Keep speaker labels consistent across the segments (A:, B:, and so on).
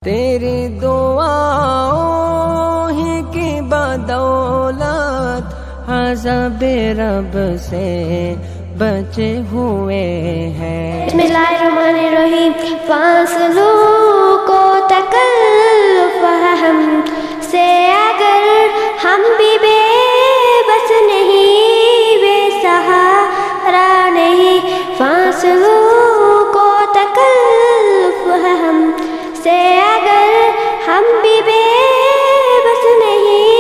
A: تیری دعاؤں ہی کی بدولت عذاب رب سے بچے ہوئے ہیں۔
B: بسم اللہ الرحمن الرحیم۔ فاصلوں کو تکلف ہم سے اگر ہم بھی بے بس نہیں، بے سہارا نہیں۔ فاصلوں کو تکلف ہم سے اگر ہم بھی بے بس نہیں،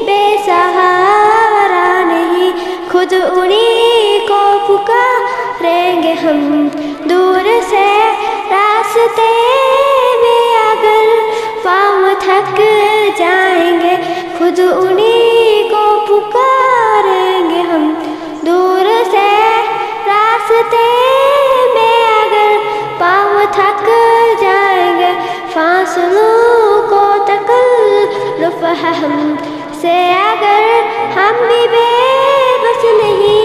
B: بے سہارا نہیں۔ خود انہی کو پکاریں گے ہم دور سے راستے میں اگر پاؤں تھک جائیں گے۔ خود انہی کو پکاریں گے ہم دور سے راستے میں اگر پاؤں تھک جائیں گے۔ فاصلوں کو تکلف ہم سے اگر ہم بھی بے بس نہیں،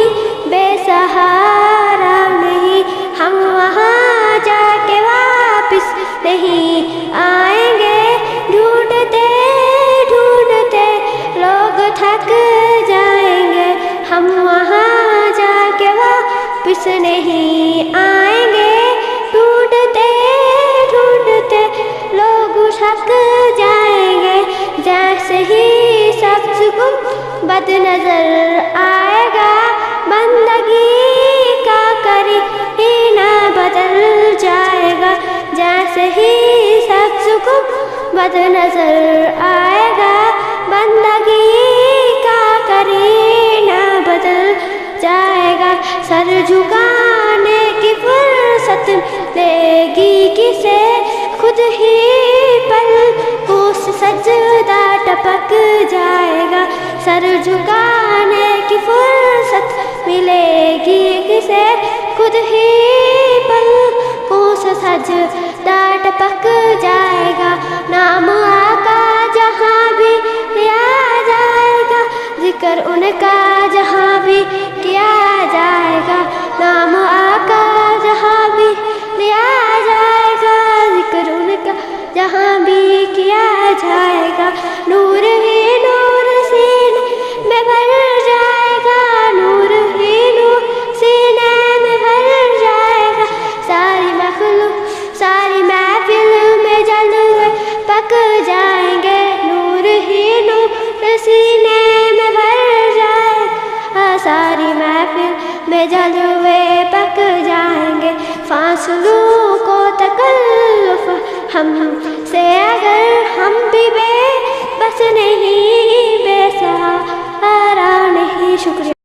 B: بے سہارا نہیں۔ ہم وہاں جا کے واپس نہیں آئیں گے، ڈھونڈتے ڈھونڈتے لوگ تھک جائیں گے۔ ہم وہاں جا کے واپس نہیں آئیں گے، ڈھونڈتے ڈھونڈتے لوگ تھک جائیں گے۔ جیسے ہی سبز گنبد نظر آئے گا، بندگی کا کرینہ بدل جائے گا۔ جیسے ہی سبز گنبد نظر آئے گا، بندگی کا کرینہ بدل جائے گا۔ سر جھکانے کی فرصت لے گی کسے، خود ہی پلکوں سے سجدہ ٹپک جائے گا۔ سر جھکانے کی فرصت ملے گی کسے، خود ہی پلکوں سے سجدہ ٹپک جائے گا۔ نام آقا جہاں بھی لیا جائے گا، ذکر ان کا جہاں بھی کیا جائے گا۔ نام آقا جہاں بھی لیا جائے گا، ذکر ان کا جہاں بھی کیا جائے گا۔ نور ہی نور سینے میں بھر جائے گا، نور ہی نور سینے میں بھر جائے گا۔ ساری مخلوق ساری محفل میں جلوے پک جائیں گے، نور ہی نور سینے میں بھر جائے گا۔ ساری محفل میں جلوے پک جائیں گے۔ فاصلوں کو تکلف ہم سے اگر